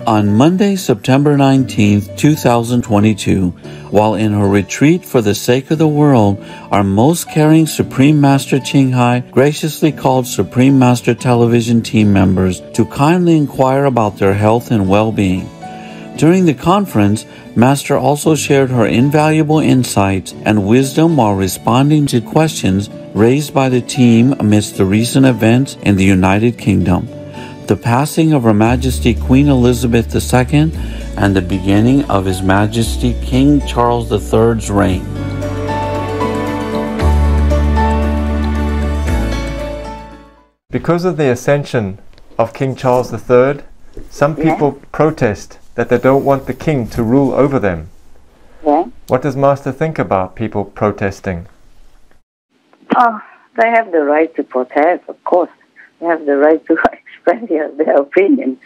On Monday, September 19th, 2022, while in her retreat for the sake of the world, our most caring Supreme Master Ching Hai graciously called Supreme Master Television team members to kindly inquire about their health and well-being. During the conference, Master also shared her invaluable insights and wisdom while responding to questions raised by the team amidst the recent events in the United Kingdom, the passing of Her Majesty Queen Elizabeth II, and the beginning of His Majesty King Charles III's reign. Because of the ascension of King Charles III, some people protest that they don't want the king to rule over them. What does Master think about people protesting? Oh, they have the right to protest, of course. They have the right to express their opinion,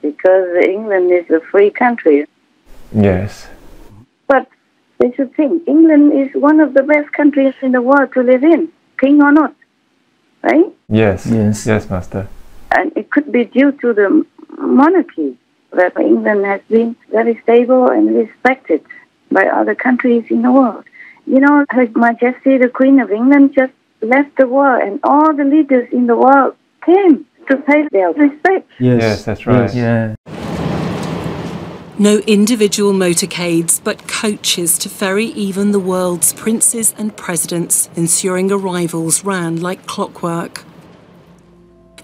because England is a free country. Yes. But they should think, England is one of the best countries in the world to live in, king or not, right? Yes, yes, Master. And it could be due to the monarchy, that England has been very stable and respected by other countries in the world. You know, Her Majesty the Queen of England just left the world, and all the leaders in the world came to pay their respect. Yes, that's right. Yes. No individual motorcades, but coaches to ferry even the world's princes and presidents, ensuring arrivals ran like clockwork.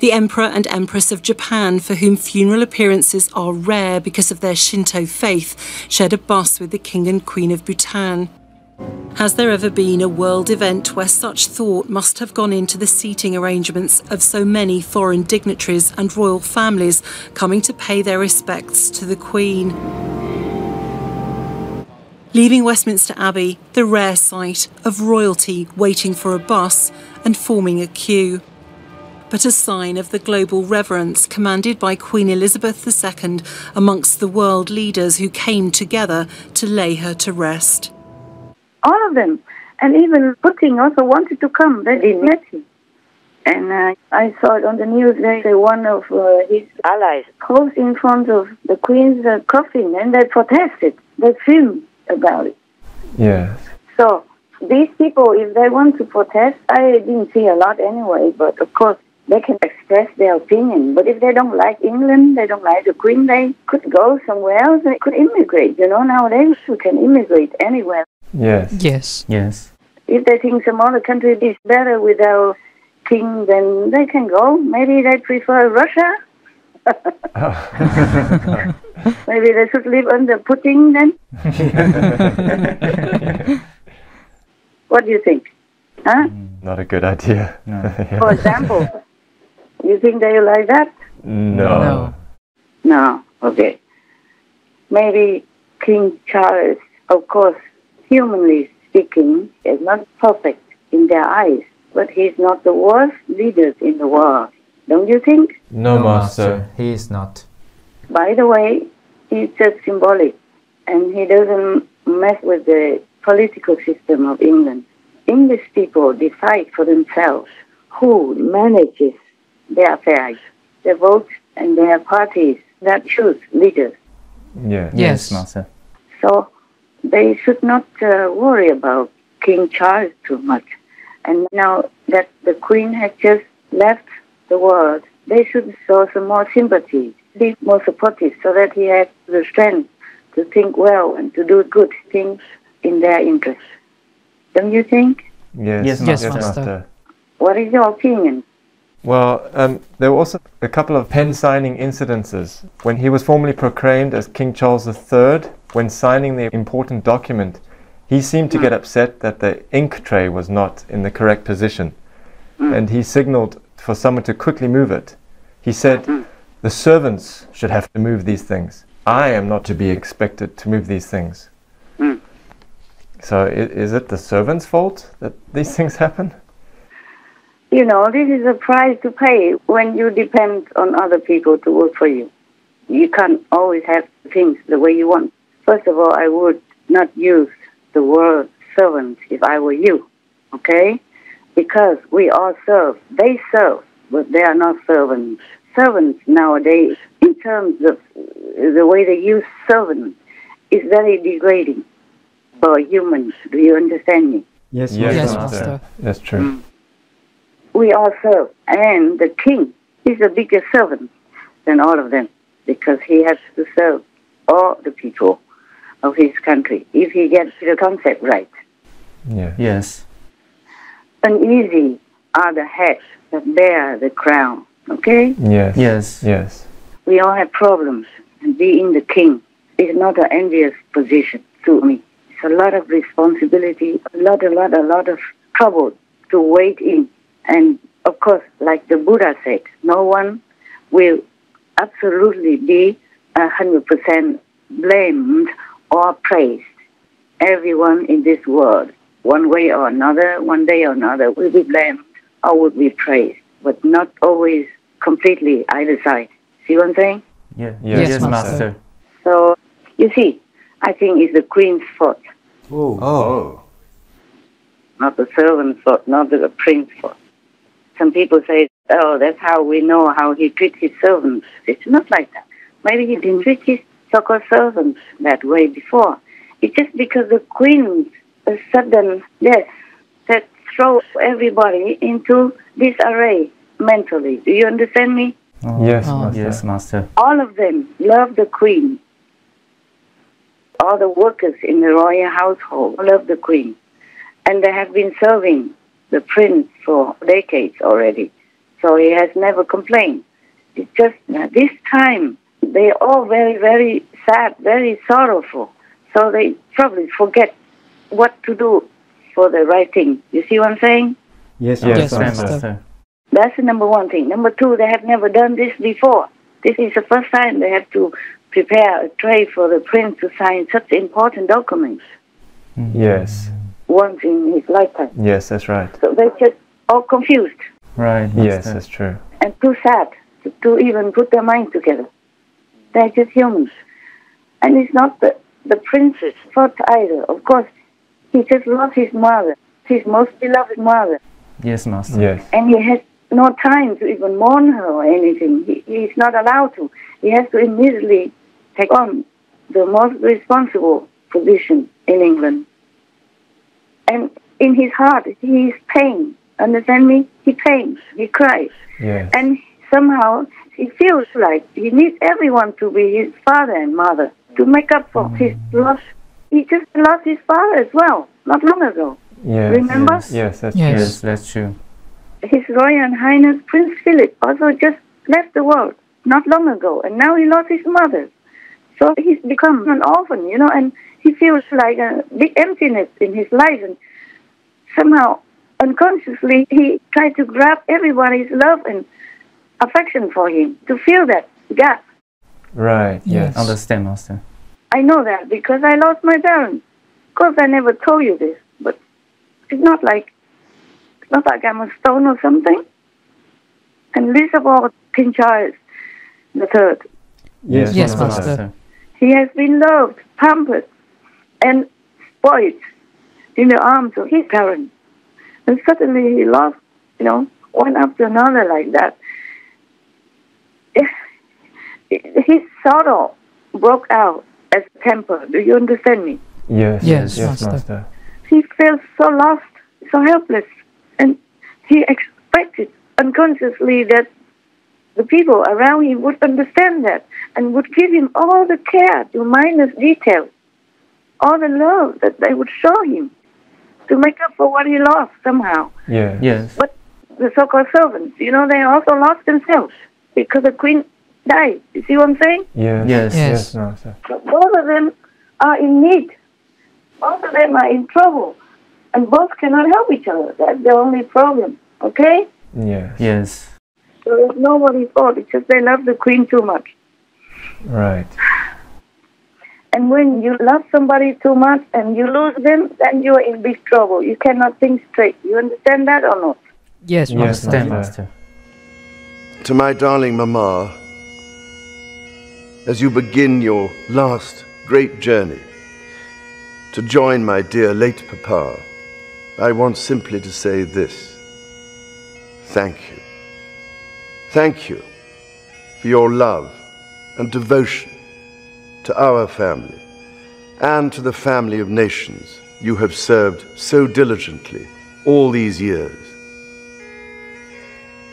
The Emperor and Empress of Japan, for whom funeral appearances are rare because of their Shinto faith, shared a bus with the King and Queen of Bhutan. Has there ever been a world event where such thought must have gone into the seating arrangements of so many foreign dignitaries and royal families coming to pay their respects to the Queen? Leaving Westminster Abbey, the rare sight of royalty waiting for a bus and forming a queue, but a sign of the global reverence commanded by Queen Elizabeth II amongst the world leaders who came together to lay her to rest. All of them. And even Putin also wanted to come. They didn't let him. And I saw it on the news. They say one of his allies posed in front of the Queen's coffin, and they protested. They filmed about it. Yes. So these people, if they want to protest, I didn't see a lot anyway, but of course they can express their opinion. But if they don't like England, they don't like the Queen, they could go somewhere else. They could immigrate. You know, nowadays we can immigrate anywhere. Yes. Yes. Yes. If they think some other country is better without king, then they can go. Maybe they prefer Russia. Maybe they should live under Putin then. What do you think? Huh? Not a good idea. No. For example, you think they like that? No. No. Okay. Maybe King Charles, of course, humanly speaking, is not perfect in their eyes, but he's not the worst leader in the world. Don't you think? No, Master. He is not. By the way, he's just symbolic, and he doesn't mess with the political system of England. English people decide for themselves who manages their affairs, their votes, and their parties that choose leaders. Yeah. Yes, Master. So they should not worry about King Charles too much. And now that the Queen has just left the world, they should show some more sympathy, be more supportive, so that he has the strength to think well and to do good things in their interest. Don't you think? Yes, Master. What is your opinion? Well, there were also a couple of pen signing incidences. When he was formally proclaimed as King Charles III, when signing the important document, he seemed to get upset that the ink tray was not in the correct position. And he signaled for someone to quickly move it. He said, the servants should have to move these things. I am not to be expected to move these things. So is it the servants' fault that these things happen? You know, this is a price to pay when you depend on other people to work for you. You can't always have things the way you want. First of all, I would not use the word servant if I were you, okay? Because we all serve. They serve, but they are not servants. Servants nowadays, in terms of the way they use servants is very degrading for humans. Do you understand me? Yes, Master. That's true. We all serve, and the king is a bigger servant than all of them because he has to serve all the people of his country if he gets the concept right. Yeah. Yes. Uneasy are the heads that bear the crown, okay? Yes. Yes. Yes. We all have problems, and being the king is not an envious position to me. It's a lot of responsibility, a lot of trouble to wait in. And of course, like the Buddha said, no one will absolutely be 100% blamed or praised. Everyone in this world, one way or another, one day or another, will be blamed or will be praised, but not always completely either side. See what I'm saying? Yeah. Yes, Master. So, you see, I think it's the queen's fault, Oh. not the servant's fault, not the prince's fault. Some people say, oh, that's how we know how he treats his servants. It's not like that. Maybe he didn't treat his so-called servants that way before. It's just because the queen's sudden death that throws everybody into disarray mentally. Do you understand me? Yes, Oh. Master. Yes, Master. All of them love the queen. All the workers in the royal household love the queen. And they have been serving the prince for decades already. So he has never complained. It's just this time, they're all very, very sad, very sorrowful. So they probably forget what to do for the right thing. You see what I'm saying? Yes, Yes, Master. Master. That's the number one thing. Number two, they have never done this before. This is the first time they have to prepare a tray for the prince to sign such important documents Yes. once in his lifetime. Yes, that's right. So they're just all confused Right, Master. Yes, that's true. and too sad to even put their minds together. They're just humans. And it's not the prince's fault either. Of course, he just lost his mother, his most beloved mother. Yes, Master. Yes. And he has no time to even mourn her or anything. He's not allowed to. He has to immediately take on the most responsible position in England. And in his heart, he is pain. Understand me? He pains. He cries. Yes. And somehow he feels like he needs everyone to be his father and mother to make up for his loss. He just lost his father as well, not long ago. Yes. Remember? Yes, yes, that's Yes, true. that's true. His Royal Highness Prince Philip also just left the world not long ago, and now he lost his mother. So he's become an orphan, and he feels like a big emptiness in his life, and somehow unconsciously he tried to grab everybody's love and affection for him to fill that gap. Right, yes. Understand, Master. I know that because I lost my parents. Of course, I never told you this, but it's not like I'm a stone or something. And least of all, King Charles III. Yes, Yes, Master. Master. He has been loved, pampered, and spoiled in the arms of his parents. And suddenly he lost, one after another like that. His sorrow broke out as a temper. Do you understand me? Yes, Yes, yes, Master. Master. He felt so lost, so helpless. And he expected unconsciously that the people around him would understand that and would give him all the care to minus details, all the love that they would show him to make up for what he lost somehow. Yeah. Yes. But the so-called servants, they also lost themselves because the queen died. You see what I'm saying? Yes, Yes. yes, Master. So both of them are in need. Both of them are in trouble. And both cannot help each other. That's the only problem. Okay? Yes. Yes. So it's nobody's fault. It's just they love the queen too much. Right. And when you love somebody too much and you lose them, then you're in big trouble. You cannot think straight. You understand that or not? Yes, Yes, Understand, Master. Master. To my darling Mama, as you begin your last great journey to join my dear late Papa, I want simply to say this. Thank you. Thank you for your love and devotion to our family, and to the family of nations you have served so diligently all these years.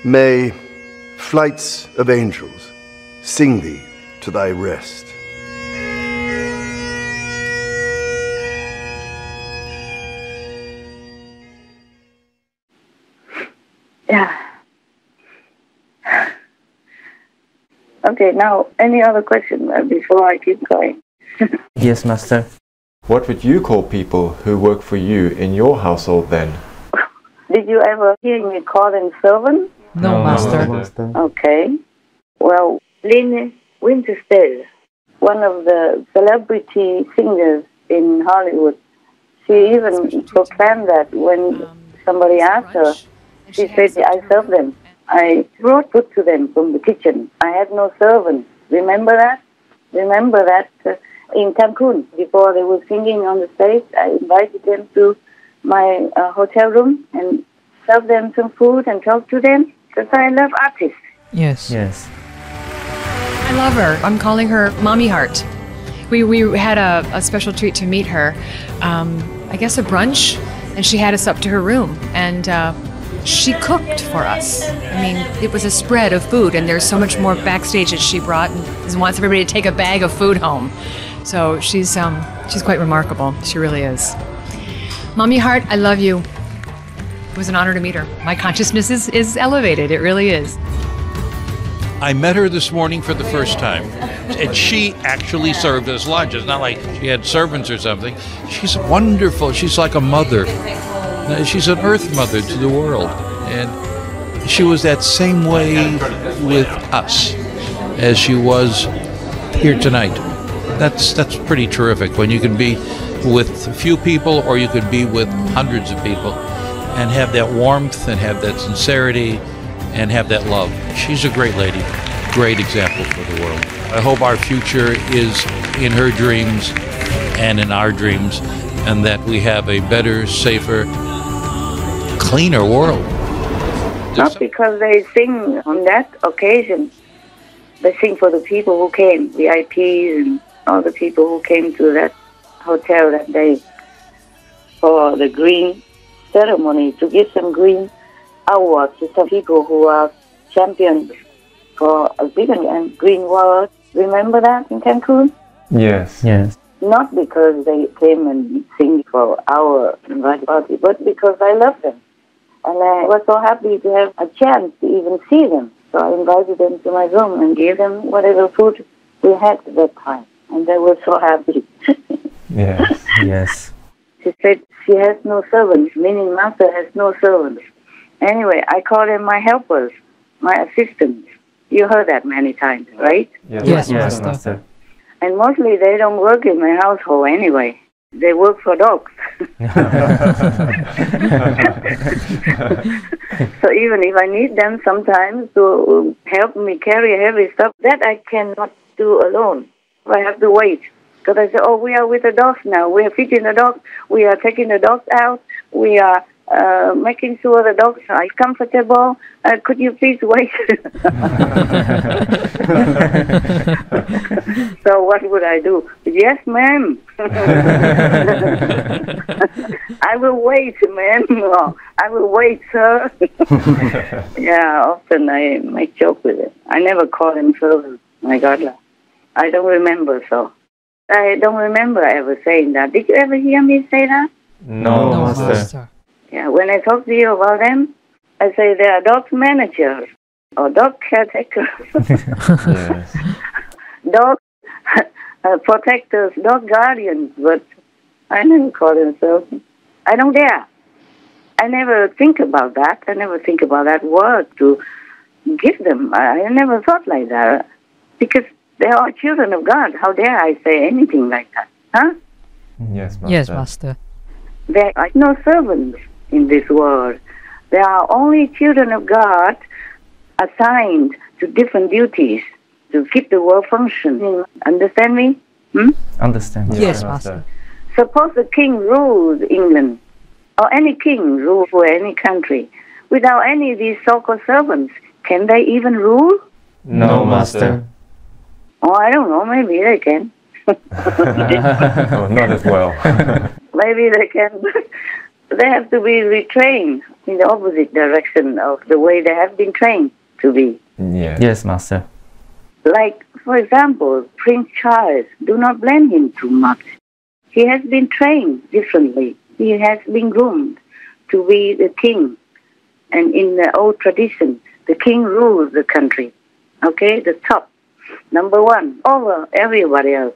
May flights of angels sing thee to thy rest. Yeah. Okay, now, any other question before I keep going? Yes, Master. What would you call people who work for you in your household then? Did you ever hear me call them servants? No, Master. Okay. Well, Lynn Winterstead, one of the celebrity singers in Hollywood, she even proclaimed that when somebody asked her, she said, I serve them. I brought food to them from the kitchen. I had no servants. Remember that? Remember that in Cancun, before they were singing on the stage, I invited them to my hotel room and served them some food and talked to them, because I love artists. Yes. Yes. I love her. I'm calling her Mommy Heart. We had a special treat to meet her. I guess a brunch, and she had us up to her room, and she cooked for us. I mean, it was a spread of food, and there's so much more backstage that she brought, and wants everybody to take a bag of food home. So she's quite remarkable. She really is. Mommy Heart, I love you. It was an honor to meet her. My consciousness is elevated. It really is. I met her this morning for the first time, and she actually served as lunch. It's not like she had servants or something. She's wonderful. She's like a mother. She's an earth mother to the world, and she was that same way with us as she was here tonight. That's pretty terrific when you can be with a few people or you could be with hundreds of people and have that warmth and have that sincerity and have that love. She's a great lady, great example for the world. I hope our future is in her dreams and in our dreams, and that we have a better, safer, cleaner world. Not because they sing on that occasion. They sing for the people who came, VIPs and all the people who came to that hotel that day for the green ceremony, to give some green awards to some people who are champions for a big and green world. Remember that in Cancun? Yes. Yes. Not because they came and sing for our invited party, but because I love them. And I was so happy to have a chance to even see them. So I invited them to my room and gave them whatever food we had at that time. And they were so happy. Yes. Yes. She said she has no servants, meaning Master has no servants. Anyway, I call them my helpers, my assistants. You heard that many times, right? Yes, Master. And mostly they don't work in my household anyway. They work for dogs. So even if I need them sometimes to help me carry heavy stuff, that I cannot do alone. I have to wait. Because I say, oh, we are with the dogs now. We are feeding the dogs. We are taking the dogs out. We are making sure the dogs are comfortable. Could you please wait? So what would I do? Yes, ma'am. I will wait, ma'am. No, I will wait, sir. Yeah, often I make joke with it. I never call him servant. My God, I don't remember so. I don't remember ever saying that. Did you ever hear me say that? No, Master. Yeah, when I talk to you about them, I say they are dog managers or dog caretakers, Yes. dog protectors, dog guardians, but I never call them so. I don't dare. I never think about that. I never think about that word to give them. I never thought like that because they are children of God. How dare I say anything like that? Huh? Yes, Master. Yes, Master. There are no servants in this world. There are only children of God assigned to different duties to keep the world functioning. Understand me? Understand. Yes, Master. Suppose the king rules England, or any king rules for any country. Without any of these so-called servants, can they even rule? No, Master. Oh, I don't know. Maybe they can. Oh, not as well. Maybe they have to be retrained in the opposite direction of the way they have been trained to be. Yeah. Yes, Master. Like, for example, Prince Charles, do not blame him too much. He has been trained differently. He has been groomed to be the king. And in the old tradition, the king rules the country. Okay, the top, number one, over everybody else.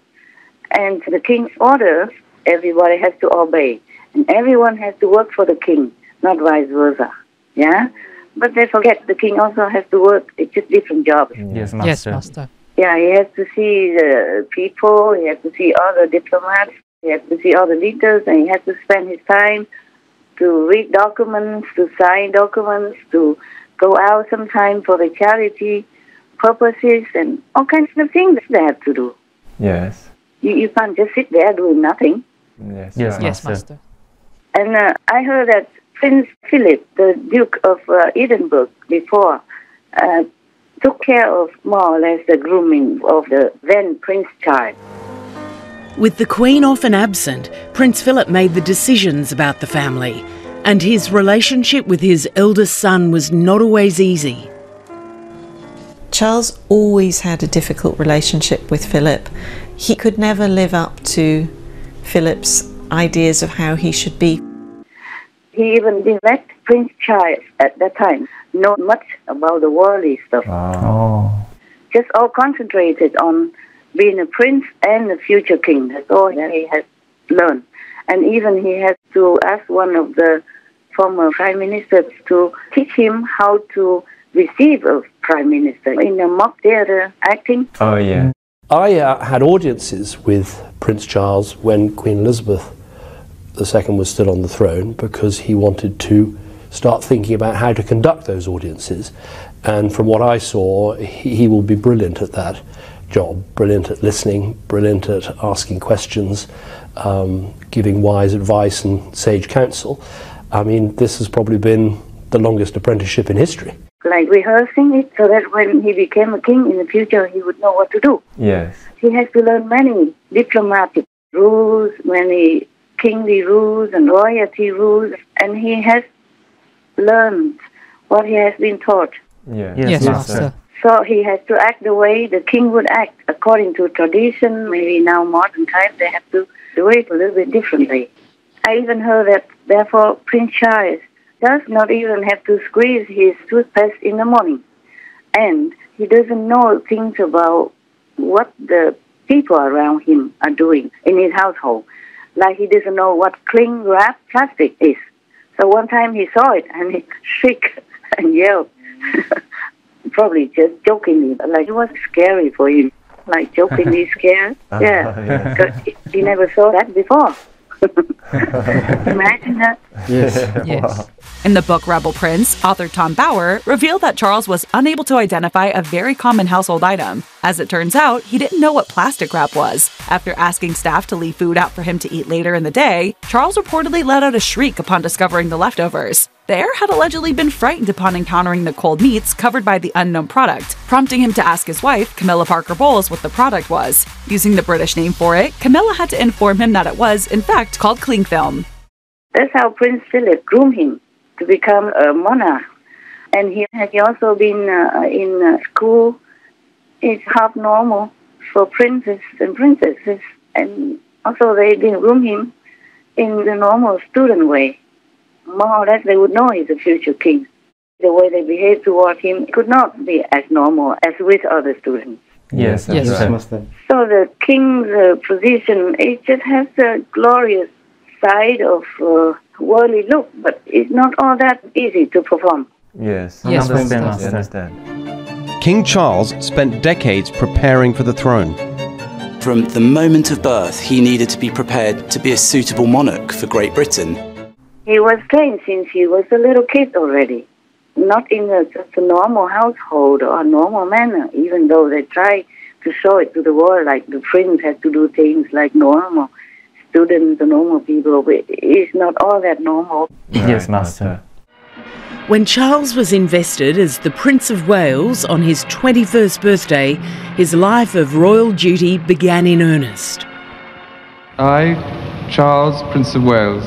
And the king's orders, everybody has to obey. And everyone has to work for the king, not vice versa. Yeah? But they forget the king also has to work. It's just different jobs. Yes, Master. Yes, Master. Yeah, he has to see the people, he has to see all the diplomats, he has to see all the leaders, and he has to spend his time to read documents, to sign documents, to go out sometime for the charity purposes, and all kinds of things they have to do. Yes. You can't just sit there doing nothing. Yes. Yes, right. Yes, Master. Master. And I heard that Prince Philip, the Duke of Edinburgh, before, took care of more or less the grooming of the then Prince Charles. With the Queen often absent, Prince Philip made the decisions about the family, and his relationship with his eldest son was not always easy. Charles always had a difficult relationship with Philip. He could never live up to Philip's ideas of how he should be. He even didn't let Prince Charles at that time know much about the worldly stuff. Oh. Just all concentrated on being a prince and a future king. That's all that he has learned. And even he had to ask one of the former prime ministers to teach him how to receive a prime minister in a mock theater acting. Oh, yeah. I had audiences with Prince Charles when Queen Elizabeth II was still on the throne, because he wanted to start thinking about how to conduct those audiences. And from what I saw, he will be brilliant at that job, brilliant at listening, brilliant at asking questions, giving wise advice and sage counsel. I mean, this has probably been the longest apprenticeship in history. Like rehearsing it so that when he became a king in the future, he would know what to do. Yes. He has to learn many diplomatic rules, many kingly rules and royalty rules, and he has learned what he has been taught. Yeah. Yes, Master. So he has to act the way the king would act according to tradition. Maybe now modern times they have to do it a little bit differently. I even heard that therefore Prince Charles does not even have to squeeze his toothpaste in the morning. And he doesn't know things about what the people around him are doing in his household. Like he doesn't know what cling wrap plastic is. So one time he saw it and he shrieked and yelled. Probably just jokingly, like it was scary for him, like jokingly scared. Yeah, because he never saw that before. Imagine that. Yes. Yes. Wow. In the book Rebel Prince, author Tom Bauer revealed that Charles was unable to identify a very common household item. As it turns out, he didn't know what plastic wrap was. After asking staff to leave food out for him to eat later in the day, Charles reportedly let out a shriek upon discovering the leftovers. The heir had allegedly been frightened upon encountering the cold meats covered by the unknown product, prompting him to ask his wife, Camilla Parker Bowles, what the product was. Using the British name for it, Camilla had to inform him that it was, in fact, called cling film. That's how Prince Philip groomed him to become a monarch. And he has also been in school. It's half normal for princes and princesses. And also they didn't groom him in the normal student way. More or less they would know he's a future king. The way they behave toward him could not be as normal as with other students. Yes, Yes, that's right. Master. So the king's position, it just has a glorious side of worldly look, but it's not all that easy to perform. Yes. Yes, Understand, I Master. understand. King Charles spent decades preparing for the throne. From the moment of birth, he needed to be prepared to be a suitable monarch for Great Britain. He was trained since he was a little kid already, not in just a normal household or a normal manner, even though they try to show it to the world like the prince has to do things like normal students, the normal people. It's not all that normal. Yes, Master. When Charles was invested as the Prince of Wales on his 21st birthday, his life of royal duty began in earnest. I, Charles, Prince of Wales,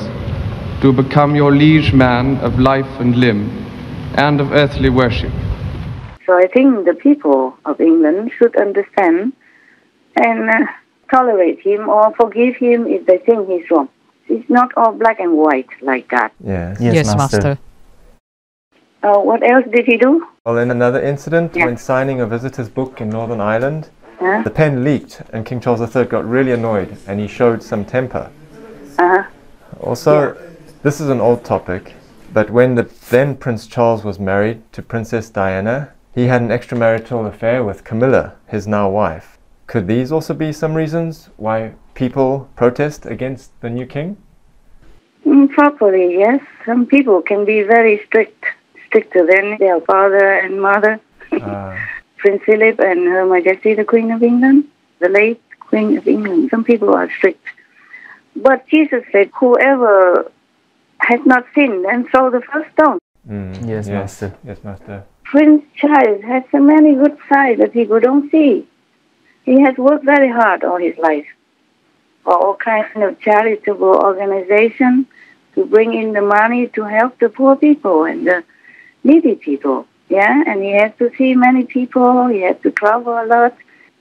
do become your liege man of life and limb, and of earthly worship. So I think the people of England should understand and tolerate him or forgive him if they think he's wrong. It's not all black and white like that. Yes, Master. What else did he do? Well, in another incident, when signing a visitor's book in Northern Ireland, the pen leaked and King Charles III got really annoyed and he showed some temper. Also, this is an old topic, but when the then Prince Charles was married to Princess Diana, he had an extramarital affair with Camilla, his now wife. Could these also be some reasons why people protest against the new king? Properly, yes. Some people can be very stricter than their father and mother. Prince Philip and Her Majesty the Queen of England, the late Queen of England. Some people are strict. But Jesus said, whoever has not sinned, then throw the first stone. Yes, Master. Yes, Master. Prince Charles has so many good sides that people don't see. He has worked very hard all his life for all kinds of charitable organizations to bring in the money to help the poor people and the needy people. And he has to see many people, he has to travel a lot,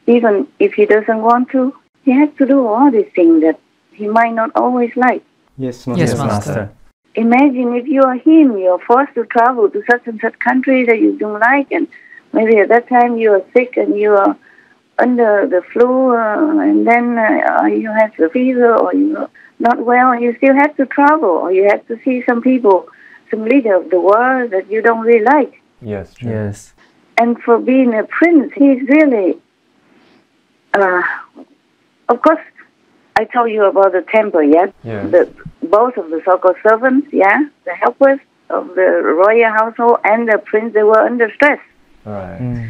even if he doesn't want to. He has to do all these things that he might not always like. Yes, Master. Imagine if you are him, you're forced to travel to such and such country that you don't like, and maybe at that time you are sick and you are under the flu, and then you have the fever or you're not well, and you still have to travel, or you have to see some people, some leader of the world that you don't really like. Yes, true. Yes. And for being a prince, he's really, of course, I told you about the temper, both of the so-called servants, the helpers of the royal household and the prince, they were under stress. Right.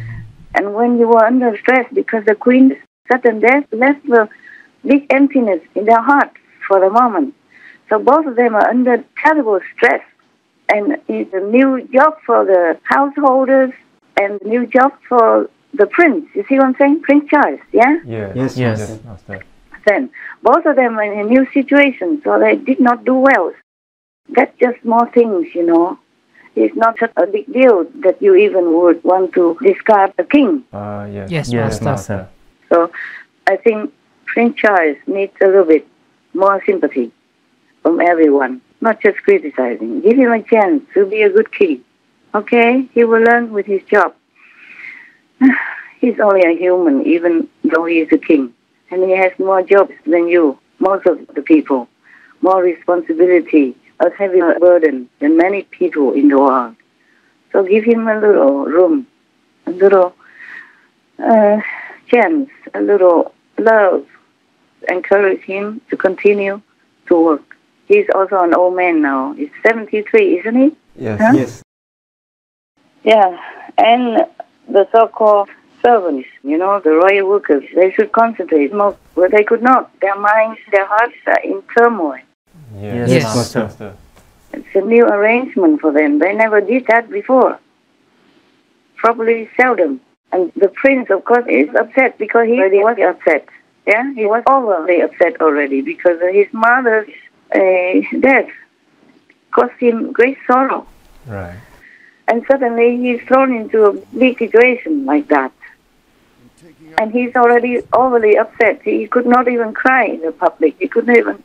And when you were under stress, because the queen's sudden death left a big emptiness in their heart for the moment. So both of them are under terrible stress. And it's a new job for the householders and a new job for the prince. You see what I'm saying? Prince Charles, Yes. Master. Then both of them are in a new situation, so they did not do well. That's just small things, It's not such a big deal that you even would want to discard a king. Yes, Master. So I think Prince Charles needs a little bit more sympathy from everyone, not just criticizing. Give him a chance to be a good king. Okay? He will learn with his job. He's only a human, even though he is a king. And he has more jobs than you, most of the people, more responsibility, a heavier burden than many people in the world. So give him a little room, a little chance, a little love. Encourage him to continue to work. He's also an old man now. He's 73, isn't he? Yes. Huh? Yes. Yeah, and the so-called servants, the royal workers, they should concentrate more, but they could not. Their minds, their hearts are in turmoil. Yes, Master. It's a new arrangement for them. They never did that before. Probably seldom. And the prince, of course, is upset because he already was upset. He was overly upset already because his mother's death caused him great sorrow. Right. And suddenly he's thrown into a big situation like that. And he's already overly upset. He could not even cry in the public. He couldn't even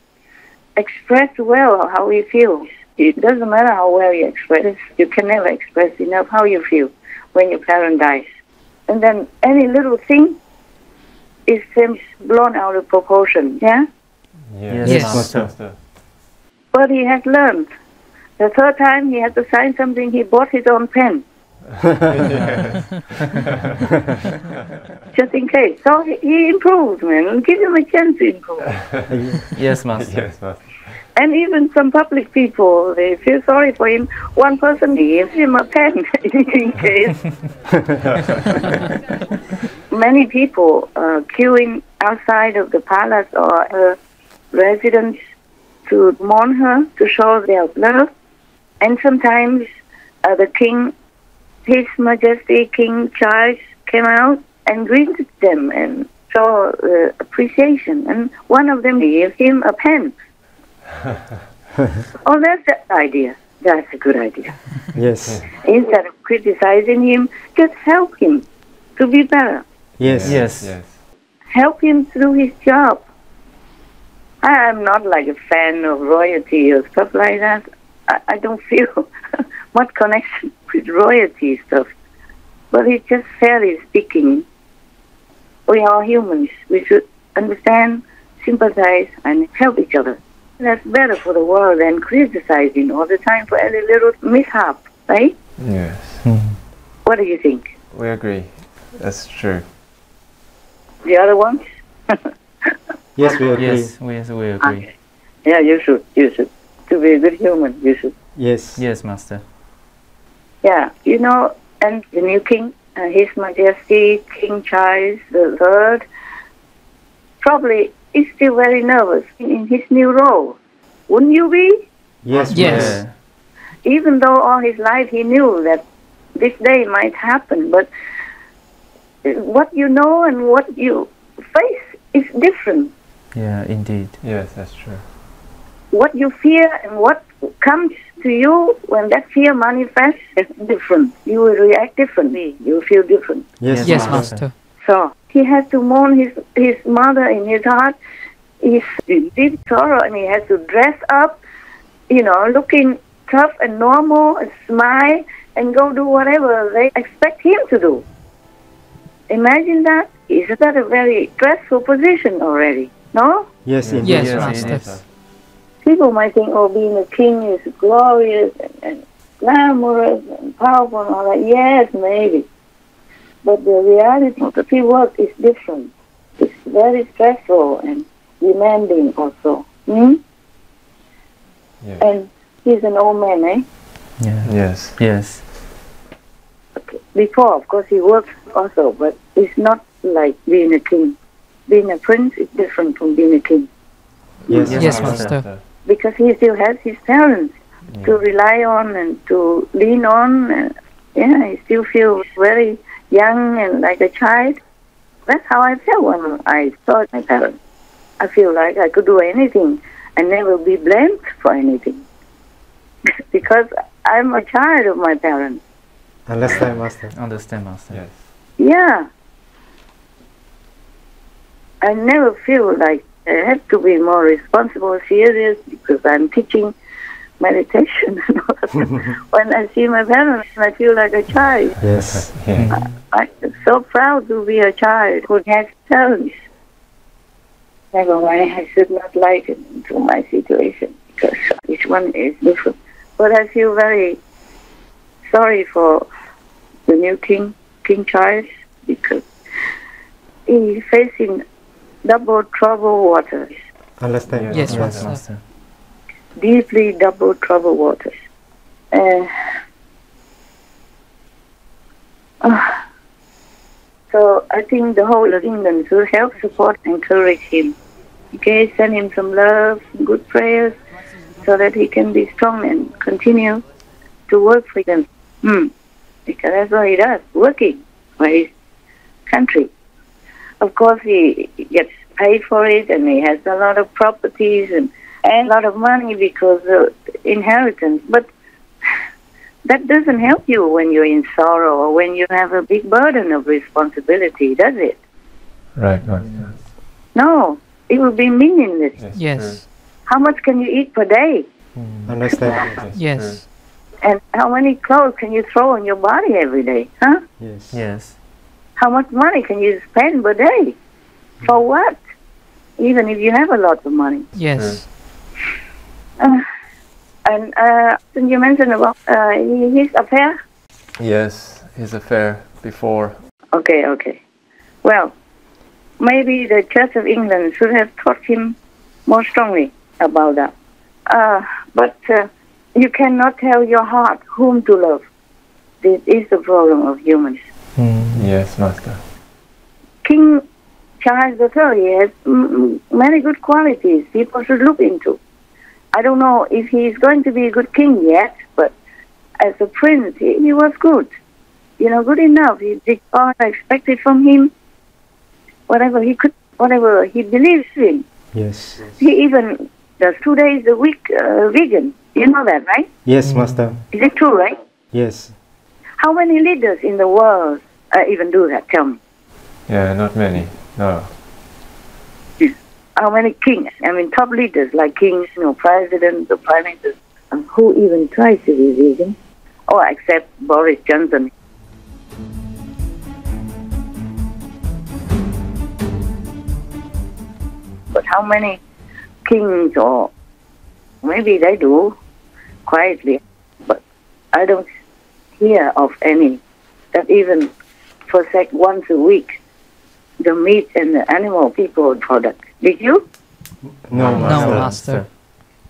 express well how he feels. It doesn't matter how well you express. You can never express enough how you feel when your parent dies. And then any little thing is seems blown out of proportion. Yes, Master. But he has learned. The third time he had to sign something, he bought his own pen. Just in case. So he improved, man. Give him a chance to improve. Yes, Master. Yes, Master. And even some public people, they feel sorry for him. One person gives him a pen in case. Many people queuing outside of the palace or her residence to mourn her, to show their love. And sometimes the king, His Majesty King Charles, came out and greeted them and saw appreciation. And one of them gave him a pen. Oh, that's the idea. That's a good idea. Yes. Instead of criticizing him, just help him to be better. Yes. Yes. Yes. Help him through his job. I am not like a fan of royalty or stuff like that. I don't feel much connection with royalty stuff. But it's just fairly speaking, we are humans. We should understand, sympathize, and help each other. That's better for the world than criticizing all the time for every little mishap, right? Yes. What do you think? We agree. That's true. The other ones? Yes, we agree. Yes, we agree. Okay. Yeah, you should. You should. To be a good human, you should. Yes. Yes, Master. Yeah, you know, and the new king, His Majesty King Charles III, probably is still very nervous in his new role. Wouldn't you be? Yes. Yes. Even though all his life he knew that this day might happen, but what you know and what you face is different. Yeah, indeed. Yes, that's true. What you fear and what comes to you when that fear manifests is different. You will react differently. You will feel different. Yes, Yes, Master. So he has to mourn his mother in his heart. He's in deep sorrow, and he has to dress up, you know, looking tough and normal, and smile, and go do whatever they expect him to do. Imagine that. Isn't that a very stressful position already? No? Yes, indeed. Yes, Yes, Master. People might think, oh, being a king is glorious and glamorous and powerful and all that. Yes, maybe. But the reality of the work is different. It's very stressful and demanding also. Yeah. And he's an old man, eh? Yeah. Yes. Yes. Before, of course, he worked also, but it's not like being a king. Being a prince is different from being a king. Yes, Yes, Master. Because he still has his parents to rely on and to lean on. And, yeah, he still feels very young and like a child. That's how I felt when I saw my parents. I feel like I could do anything and never be blamed for anything. Because I'm a child of my parents. Understand, Master. Understand, Master. Yes. Yeah. I never feel like I have to be more responsible, serious, because I'm teaching meditation and all that. When I see my parents, I feel like a child. Yes. I'm so proud to be a child who has parents. Never mind, I should not liken to my situation, because each one is different. But I feel very sorry for the new king, King Charles, because he's facing double troubled waters. Understand. Yes, Master. Deeply double troubled waters. So I think the whole of England should help, support, encourage him. Okay, send him some love, good prayers, so that he can be strong and continue to work for them. Because that's what he does, working for his country. Of course, he gets paid for it, and he has a lot of properties and a lot of money because of inheritance. But that doesn't help you when you're in sorrow or when you have a big burden of responsibility, does it? Right. No, it will be meaningless. Yes. How much can you eat per day? Understand. Yes. And how many clothes can you throw on your body every day? Huh? Yes. Yes. How much money can you spend per day? For what? Even if you have a lot of money. Yes. And you mentioned about his affair? Yes, his affair before. Okay. Well, maybe the Church of England should have taught him more strongly about that. But you cannot tell your heart whom to love. This is the problem of humans. Yes, Master. King Charles III has many good qualities people should look into. I don't know if he is going to be a good king yet, but as a prince, he was good. good enough. He did all I expected from him. Whatever he could, whatever he believes in. Yes. He even does 2 days a week vegan. You know that, right? Yes, Master. Is it true, right? Yes. How many leaders in the world even do that? Tell me. Yeah, not many. No. How many kings? I mean, top leaders like kings, presidents, or prime ministers. Who even tries to be vegan? Oh, except Boris Johnson. But how many kings, or maybe they do quietly, but I don't hear of any that even forsake once a week the meat and the animal people product. Did you? No, Master. No, Master.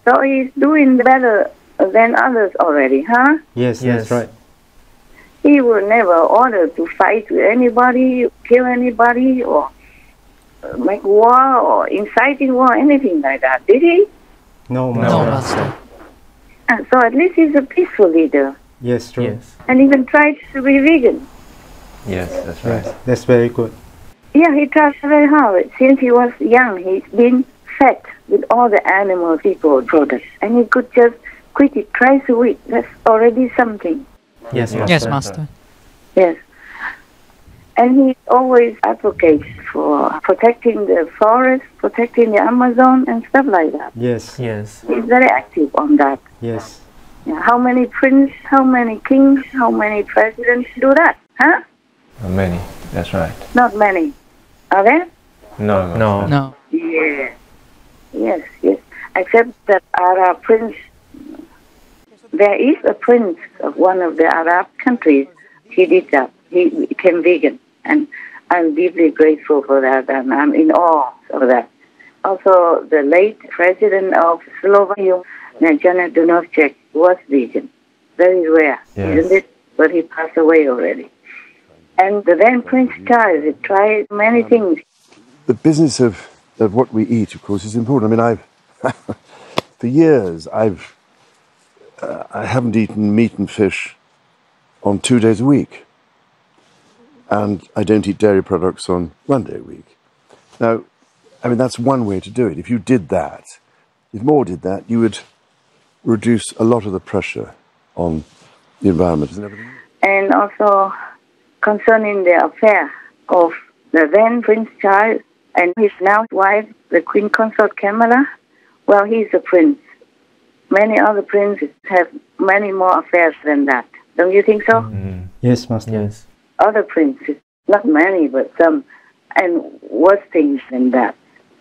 So he's doing better than others already, huh? Yes, that's right. He will never order to fight with anybody, kill anybody, or make war, or inciting war, anything like that. Did he? No, No, Master. Master. And so at least he's a peaceful leader. Yes, true. Yes. And even tried to be vegan. Yes, that's right. Yes, that's very good. Yeah, he tried very hard. Since he was young, he's been fed with all the animal people products. And he could just quit it twice a week. That's already something. Yes, Master. Yes, Master. Yes. And he always advocates for protecting the forest, protecting the Amazon, and stuff like that. Yes. Yes. He's very active on that. Yes. Yeah, how many princes, how many kings, how many presidents do that? Huh? Not many. That's right. Not many. Are there? No. No. No. Yeah. Yes, yes. Except that Arab prince, there is a prince of one of the Arab countries. He did that. He became vegan. And I'm deeply grateful for that, and I'm in awe of that. Also, the late president of Slovakia, Janet Dunovček, was vegan. Very rare, isn't it? But he passed away already. And the then Prince Charles, he tried many things. The business of what we eat, of course, is important. I mean, for years, I haven't eaten meat and fish on 2 days a week. And I don't eat dairy products on 1 day a week. Now, I mean, that's one way to do it. If you did that, if more did that, you would reduce a lot of the pressure on the environment. Isn't everything? And also concerning the affair of the then Prince Charles and his now wife, the Queen Consort Camilla, well, he's a prince. Many other princes have many more affairs than that. Don't you think so? Mm-hmm. Yes, Master. Yes. Other princes, not many, but some, and worse things than that.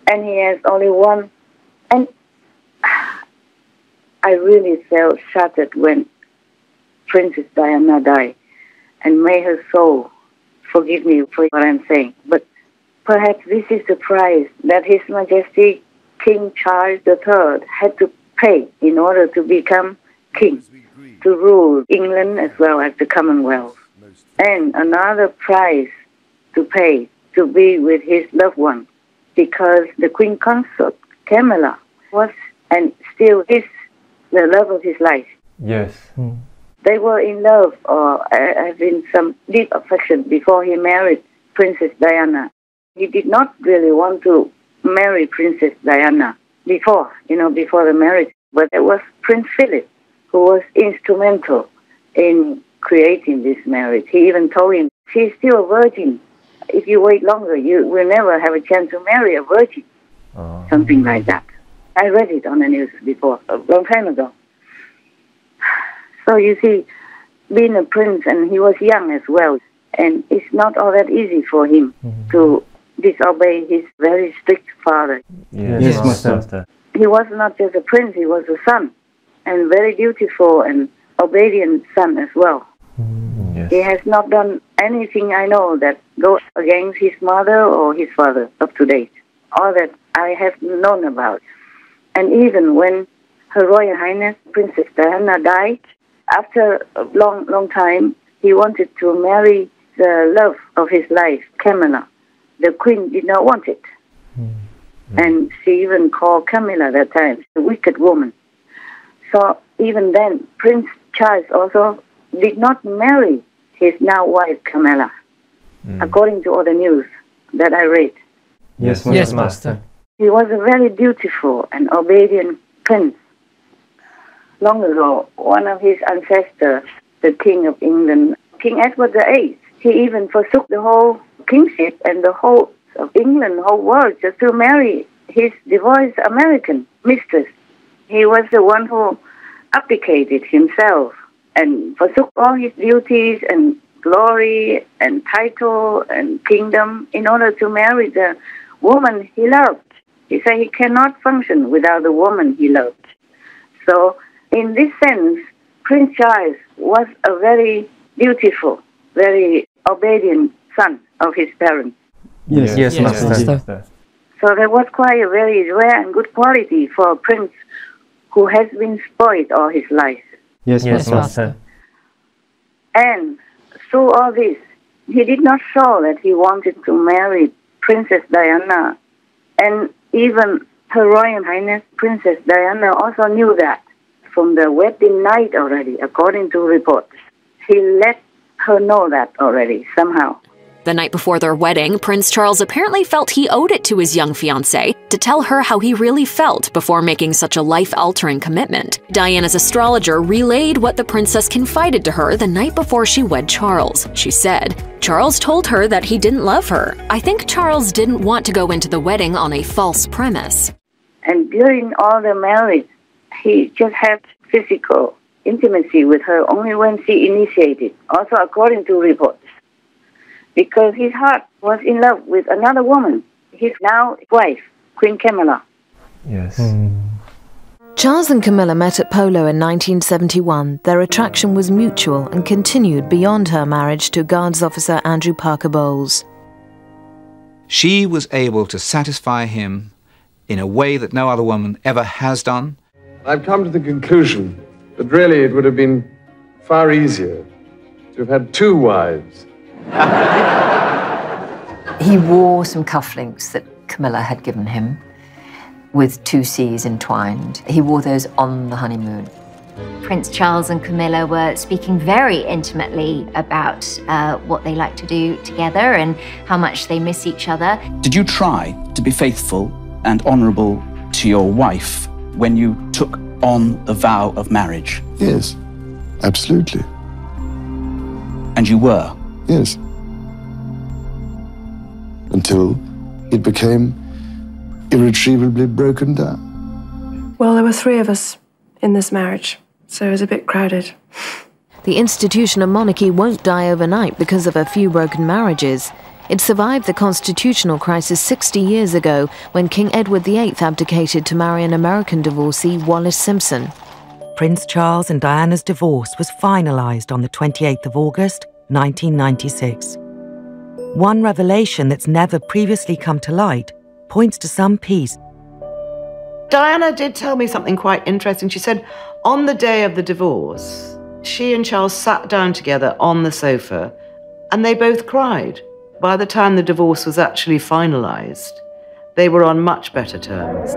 And he has only one. And I really felt shattered when Princess Diana died. And may her soul forgive me for what I'm saying. But perhaps this is the price that His Majesty King Charles III had to pay in order to become king, to rule England as well as the Commonwealth. And another price to pay to be with his loved one, because the Queen Consort Camilla was and still is the love of his life. Yes. They were in love or having some deep affection before he married Princess Diana. He did not really want to marry Princess Diana before the marriage, but it was Prince Philip who was instrumental in creating this marriage. He even told him, she's still a virgin. If you wait longer, you will never have a chance to marry a virgin. Something like that. I read it on the news before, a long time ago. So you see, being a prince, and he was young as well, and it's not all that easy for him to disobey his very strict father. Yes, Master. He was not just a prince, he was a son, and very dutiful and obedient son as well. Yes. He has not done anything I know that goes against his mother or his father up to date. All that I have known about. And even when Her Royal Highness Princess Diana died, after a long, long time, he wanted to marry the love of his life, Camilla. The Queen did not want it. And she even called Camilla that time a wicked woman. So even then, Prince Charles also did not marry his now wife Camilla, according to all the news that I read. Yes, Master. He was a very beautiful and obedient prince. Long ago, one of his ancestors, the King of England, King Edward VIII, he even forsook the whole kingship and the whole of England, the whole world, just to marry his divorced American mistress. He was the one who abdicated himself and forsook all his duties and glory and title and kingdom in order to marry the woman he loved. He said he cannot function without the woman he loved. So in this sense, Prince Charles was a very beautiful, very obedient son of his parents. Yes, Master. So that was quite a very rare and good quality for a prince who has been spoiled all his life. Yes, Master. And through all this, he did not show that he wanted to marry Princess Diana. And even Her Royal Highness Princess Diana also knew that from the wedding night already, according to reports. He let her know that already, somehow. The night before their wedding, Prince Charles apparently felt he owed it to his young fiancée to tell her how he really felt before making such a life-altering commitment. Diana's astrologer relayed what the princess confided to her the night before she wed Charles. She said, "Charles told her that he didn't love her. I think Charles didn't want to go into the wedding on a false premise." And during all the marriage, he just had physical intimacy with her only when she initiated, also according to reports. Because his heart was in love with another woman, his now wife, Queen Camilla. Yes. Charles and Camilla met at polo in 1971. Their attraction was mutual and continued beyond her marriage to Guards Officer Andrew Parker Bowles. She was able to satisfy him in a way that no other woman ever has done. I've come to the conclusion that really it would have been far easier to have had two wives. He wore some cufflinks that Camilla had given him with two C's entwined. He wore those on the honeymoon. Prince Charles and Camilla were speaking very intimately about what they like to do together and how much they miss each other. Did you try to be faithful and honourable to your wife when you took on the vow of marriage? Yes, absolutely. And you were? Yes. Until it became irretrievably broken down. Well, there were three of us in this marriage, so it was a bit crowded. The institution of monarchy won't die overnight because of a few broken marriages. It survived the constitutional crisis 60 years ago when King Edward VIII abdicated to marry an American divorcee, Wallis Simpson. Prince Charles and Diana's divorce was finalised on the 28th of August, 1996. One revelation that's never previously come to light points to some peace. Diana did tell me something quite interesting. She said on the day of the divorce, she and Charles sat down together on the sofa and they both cried. By the time the divorce was actually finalised, they were on much better terms.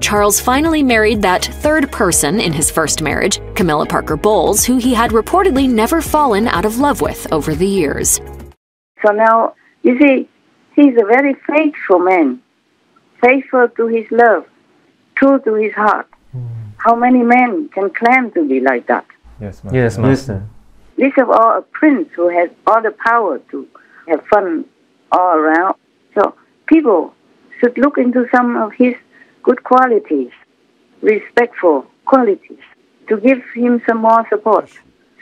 Charles finally married that third person in his first marriage, Camilla Parker Bowles, who he had reportedly never fallen out of love with over the years. So now, you see, he's a very faithful man, faithful to his love, true to his heart. How many men can claim to be like that? Yes, Master. Yes, Master. Least of all, a prince who has all the power to have fun all around. So people should look into some of his good qualities, respectful qualities, to give him some more support,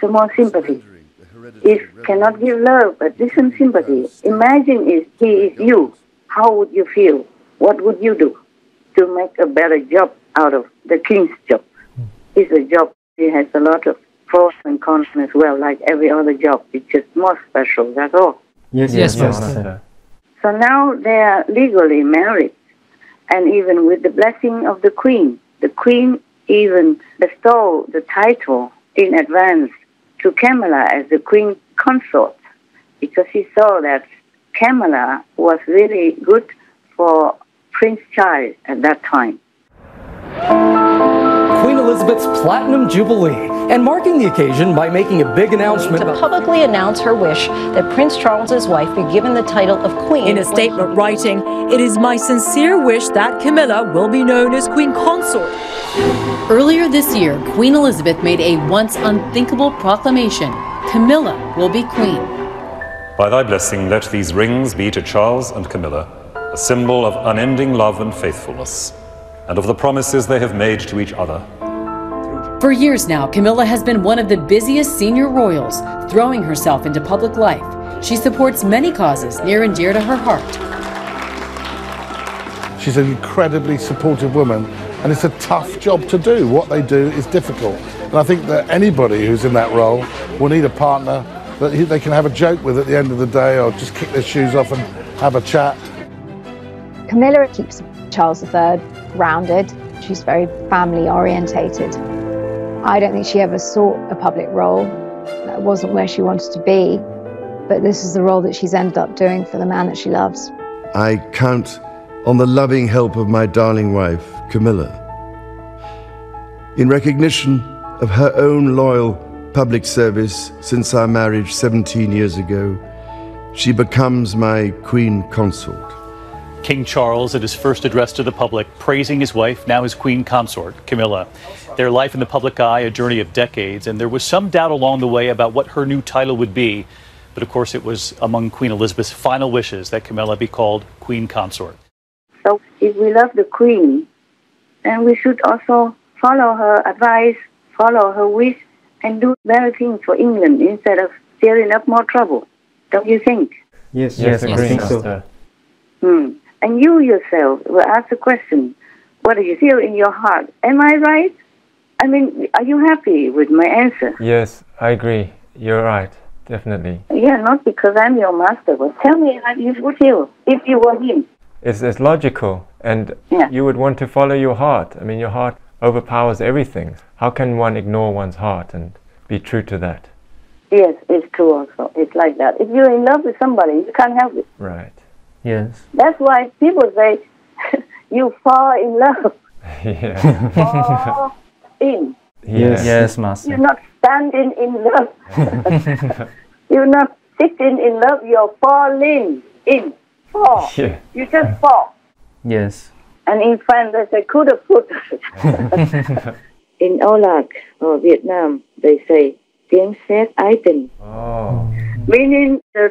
some more sympathy. If cannot give love, but give some sympathy. Imagine if he is you, how would you feel? What would you do to make a better job out of the king's job? It's a job, it has a lot of pros and cons as well, like every other job. It's just more special, that's all. Yes, Master. So now they are legally married, and even with the blessing of the Queen even bestowed the title in advance to Camilla as the Queen Consort, because she saw that Camilla was really good for Prince Charles at that time. Queen Elizabeth's Platinum Jubilee and marking the occasion by making a big announcement to publicly announce her wish that Prince Charles's wife be given the title of Queen. In a statement writing, "It is my sincere wish that Camilla will be known as Queen Consort." Earlier this year, Queen Elizabeth made a once unthinkable proclamation. Camilla will be Queen. By thy blessing, let these rings be to Charles and Camilla a symbol of unending love and faithfulness, and of the promises they have made to each other. For years now, Camilla has been one of the busiest senior royals, throwing herself into public life. She supports many causes near and dear to her heart. She's an incredibly supportive woman, and it's a tough job to do. What they do is difficult. And I think that anybody who's in that role will need a partner that they can have a joke with at the end of the day, or just kick their shoes off and have a chat. Camilla keeps Charles III grounded. She's very family orientated. I don't think she ever sought a public role. That wasn't where she wanted to be. But this is the role that she's ended up doing for the man that she loves. I count on the loving help of my darling wife, Camilla. In recognition of her own loyal public service since our marriage 17 years ago, she becomes my Queen Consort. King Charles, at his first address to the public, praising his wife, now his Queen Consort, Camilla. Their life in the public eye, a journey of decades, and there was some doubt along the way about what her new title would be. But of course, it was among Queen Elizabeth's final wishes that Camilla be called Queen Consort. So if we love the Queen, then we should also follow her advice, follow her wish, and do better things for England instead of stirring up more trouble. Don't you think? Yes, I think so. And you yourself will ask the question, what do you feel in your heart? Am I right? I mean, are you happy with my answer? Yes, I agree. You're right, definitely. Yeah, not because I'm your master, but tell me how you would feel if you were him. It's logical, and you would want to follow your heart. I mean, your heart overpowers everything. How can one ignore one's heart and be true to that? Yes, it's true also. It's like that. If you're in love with somebody, you can't help it. Right. Yes. That's why people say you fall in love. Yeah. Fall in. Yes, Master. You're not standing in love. You're not sitting in love. You're falling in. Fall. Yeah. You just fall. Yes. And in French, they say coup de foot. In Âu Lạc or Vietnam, they say tiếng sét ái tình. Oh. Meaning the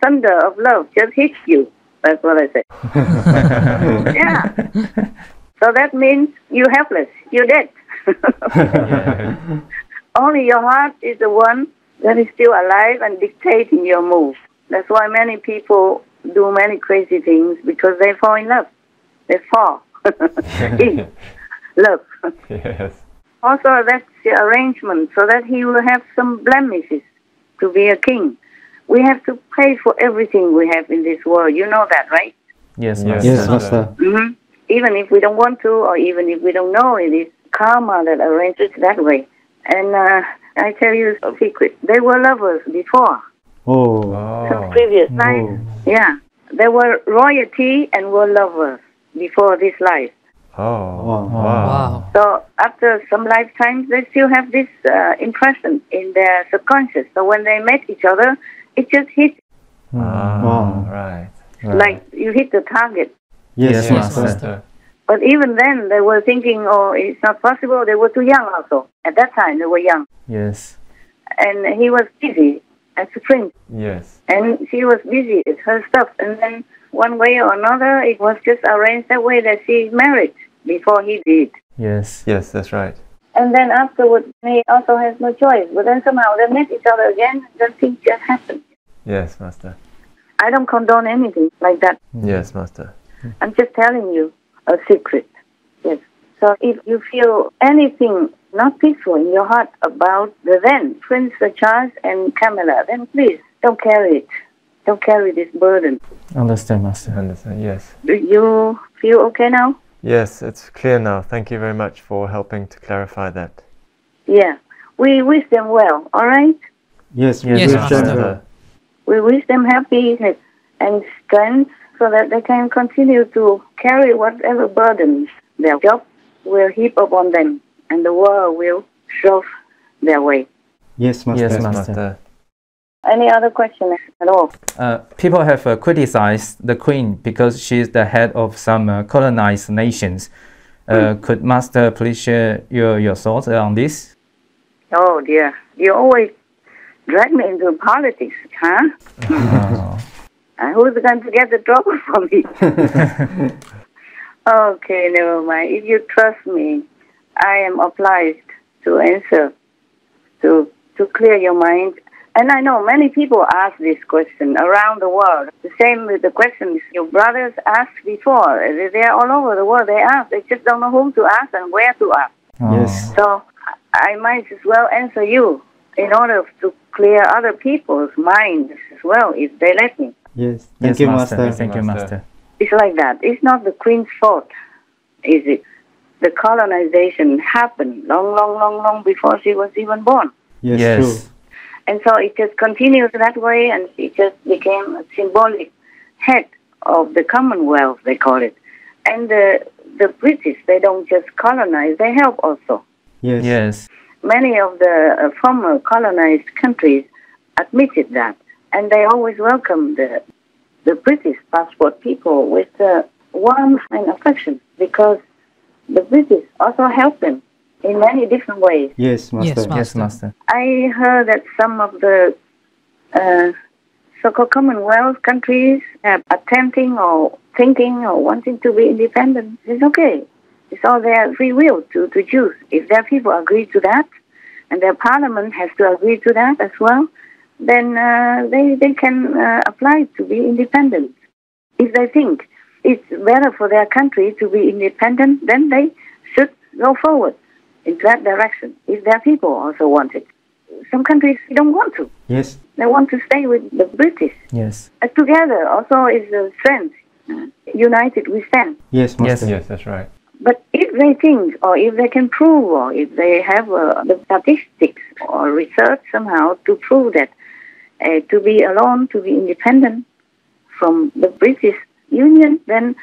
thunder of love just hits you. That's what I say. Yeah. So that means you're helpless. You're dead. Only your heart is the one that is still alive and dictating your moves. That's why many people do many crazy things, because they fall in love. They fall in love. Yes. Also, that's the arrangement, so that he will have some blemishes to be a king. We have to pay for everything we have in this world. You know that, right? Yes, Master. Mm-hmm. Even if we don't want to, or even if we don't know, it is karma that arranges it that way. And I tell you a secret. They were lovers before. Some previous life. Yeah. They were royalty and were lovers before this life. Wow. So after some lifetimes, they still have this impression in their subconscious. So when they met each other, it just hit. Right. Like you hit the target. Yes, Master. But even then, they were thinking, oh, it's not possible. They were too young also. At that time, they were young. Yes. And he was busy as a prince. Yes. And she was busy with her stuff. And then one way or another, it was just arranged that way that she married before he did. Yes. Yes, that's right. And then afterwards, he also has no choice. But then somehow they met each other again, and then things just happened. Yes, Master. I don't condone anything like that. Yes, Master. I'm just telling you a secret. Yes. So if you feel anything not peaceful in your heart about the then Prince Charles and Camilla, then please don't carry it. Don't carry this burden. Understand, Master. Understand, yes. Do you feel okay now? Yes, it's clear now. Thank you very much for helping to clarify that. Yeah. We wish them well, all right? Yes, Master. We wish them happiness and strength so that they can continue to carry whatever burdens their job will heap upon them. and the world will solve their way. Yes, Master. Yes, Master. Any other questions at all? People have criticized the Queen because she is the head of some colonized nations. Could Master please share your thoughts on this? Oh dear, you always drag me into politics, huh? Who's going to get the trouble from me? Okay, never mind. If you trust me, I am obliged to answer, to clear your mind. And I know many people ask this question around the world. The same with the questions your brothers asked before. They're all over the world. They ask. They just don't know whom to ask and where to ask. Yes. So I might as well answer you in order to clear other people's minds as well, if they let me. Yes. Thank you, Master. Thank you, Master. It's like that. It's not the Queen's fault, is it? The colonization happened long before she was even born. Yes. True. And so it just continues that way, and she just became a symbolic head of the Commonwealth, they call it. And the British, they don't just colonize, they help also. Yes. Yes. Many of the former colonized countries admitted that, and they always welcomed the British passport people with warmth and affection, because the British also helped them in many different ways. Yes, Master. Yes, Master. I heard that some of the so-called Commonwealth countries are attempting or thinking or wanting to be independent. It's okay. It's all their free will to choose. If their people agree to that, and their parliament has to agree to that as well, then they can apply to be independent. If they think it's better for their country to be independent, then they should go forward in that direction, if their people also want it. Some countries don't want to. Yes. They want to stay with the British. Yes. Together also is a strength. United we stand. Yes, Master. Yes, that's right. But if they think, or if they can prove, or if they have the statistics or research somehow to prove that to be alone, to be independent from the British Union, then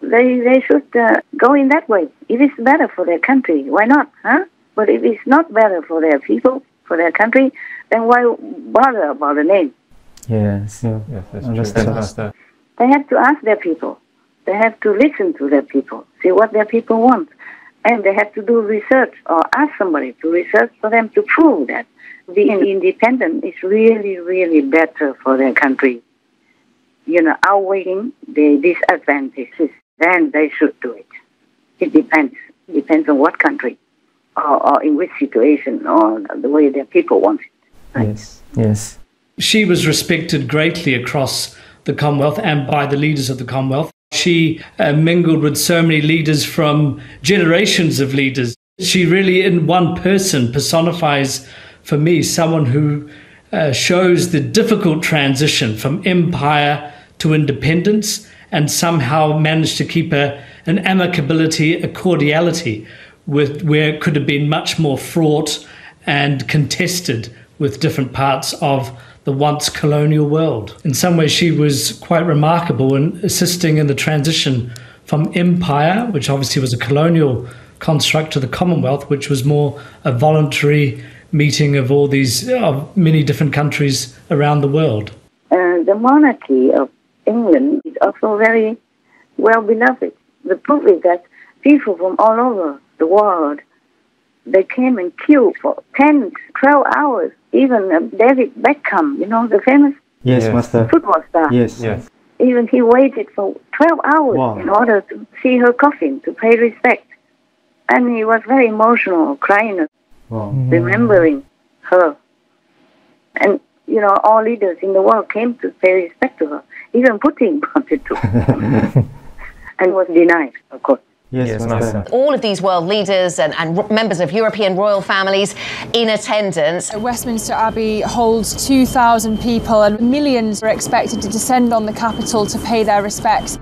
they should go in that way. If it's better for their country, why not? Huh? But if it's not better for their people, for their country, then why bother about the name? Yes. Yes, that's true, Master. They have to ask their people. They have to listen to their people, see what their people want. And they have to do research or ask somebody to research for them to prove that being independent is really, really better for their country. Outweighing the disadvantages, then they should do it. It depends. It depends on what country or in which situation or the way their people want it. Right? Yes. Yes. She was respected greatly across the Commonwealth and by the leaders of the Commonwealth. She mingled with so many leaders from generations of leaders. She really, in one person, personifies, for me, someone who shows the difficult transition from empire to independence and somehow managed to keep an amicability, a cordiality, where it could have been much more fraught and contested with different parts of the once colonial world. In some ways, she was quite remarkable in assisting in the transition from empire, which obviously was a colonial construct, to the Commonwealth, which was more a voluntary meeting of all these, of many different countries around the world. The monarchy of England is also very well beloved. The proof is that people from all over the world, they came and queued for 10, 12 hours. Even David Beckham, the famous Master. football star. Yes. Even he waited for 12 hours in order to see her coffin, to pay respect. And he was very emotional, crying, remembering her. And, all leaders in the world came to pay respect to her. Even Putin wanted to. And was denied, of course. Yes, Master. All of these world leaders and members of European royal families in attendance. Westminster Abbey holds 2,000 people and millions are expected to descend on the capital to pay their respects.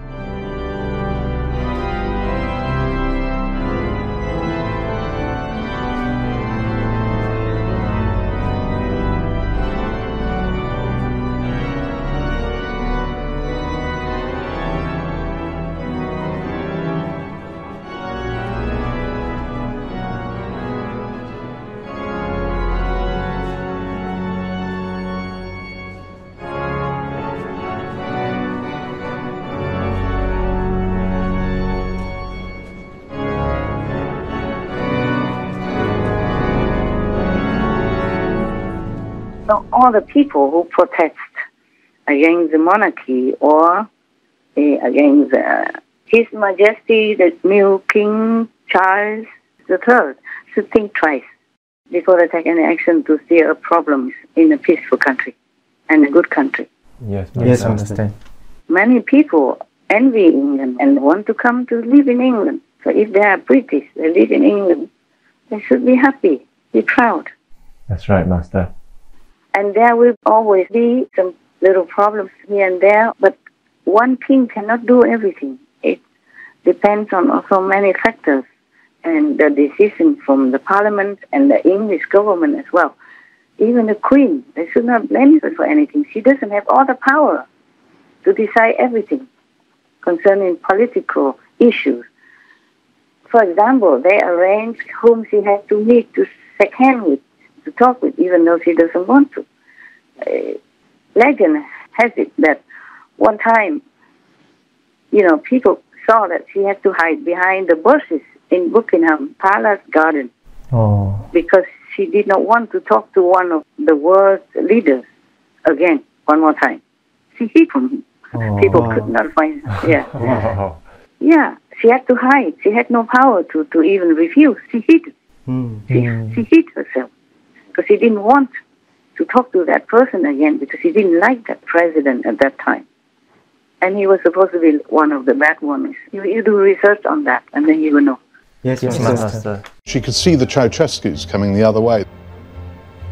So all the people who protest against the monarchy or against His Majesty, the new King Charles III, should think twice before they take any action to steer problems in a peaceful country and a good country. Yes, yes, I understand. Many people envy England and want to come to live in England. So if they are British, they live in England, they should be happy, be proud. That's right, Master. And there will always be some little problems here and there, but one king cannot do everything. It depends on also many factors and the decision from the parliament and the English government as well. Even the queen, they should not blame her for anything. She doesn't have all the power to decide everything concerning political issues. For example, they arranged whom she has to meet to shake hands with, to talk with, even though she doesn't want to. Legend has it that one time, people saw that she had to hide behind the bushes in Buckingham Palace garden because she did not want to talk to one of the world's leaders again, one more time. She hid from him. People could not find her. Yeah. Yeah, she had to hide. She had no power to even refuse. She hid. She hid herself because she didn't want to talk to that person again because she didn't like that president at that time. And he was supposed to be one of the bad ones. You do research on that and then you will know. Yes, Master. She could see the Ceausescus coming the other way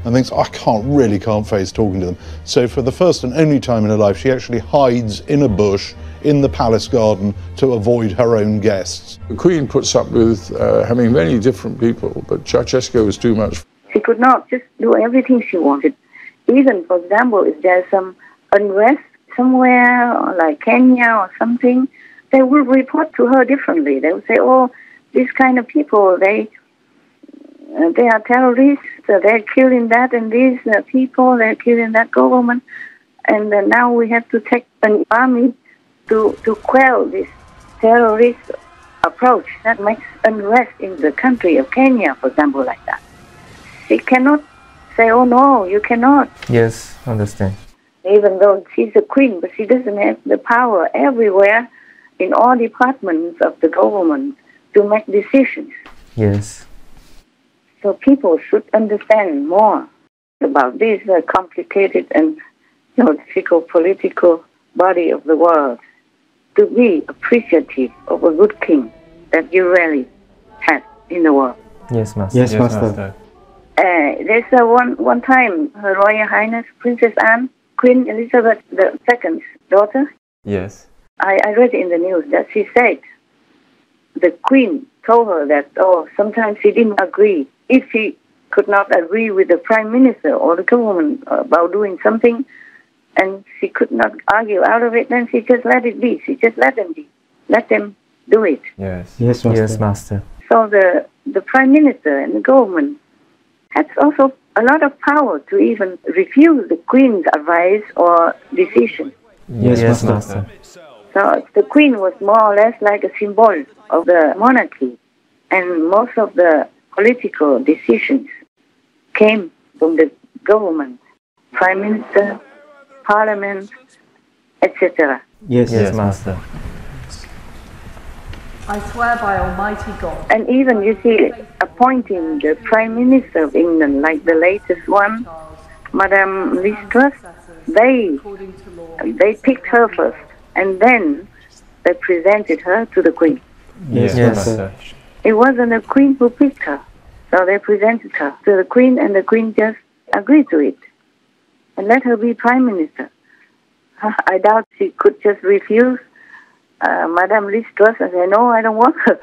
and thinks, I can't face talking to them. So for the first and only time in her life, she actually hides in a bush in the palace garden to avoid her own guests. The Queen puts up with having many different people, but Ceausescu was too much. She could not just do everything she wanted. Even, for example, if there's some unrest somewhere, or like Kenya or something, they will report to her differently. They will say, these kind of people, they are terrorists, they're killing that and these people, they're killing that government, and now we have to take an army to quell this terrorist approach that makes unrest in the country of Kenya, for example, like that. She cannot say, oh no, you cannot. Yes, understand. Even though she's a queen, but she doesn't have the power everywhere in all departments of the government to make decisions. Yes. So people should understand more about this complicated and difficult political body of the world to be appreciative of a good king that you rarely have in the world. Yes, Master. Yes, Master. There's one time Her Royal Highness Princess Anne, Queen Elizabeth II's daughter. Yes. I read in the news that she said the Queen told her that, sometimes she didn't agree. If she could not agree with the Prime Minister or the government about doing something, and she could not argue out of it, then she just let it be. She just let them be. Let them do it. Yes. Yes, Master. Yes, Master. So the Prime Minister and the government has also a lot of power to even refuse the Queen's advice or decision. Yes, Master. So the Queen was more or less like a symbol of the monarchy, and most of the political decisions came from the government, Prime Minister, Parliament, etc. Yes, Master. I swear by Almighty God. And even, you see, appointing the Prime Minister of England, like the latest one, Madame Liz Truss, they picked her first, and then they presented her to the Queen. Yes, Master. It wasn't the Queen who picked her, so they presented her to the Queen, and the Queen just agreed to it and let her be Prime Minister. I doubt she could just refuse Madame Liz Truss and say, no, I don't want her.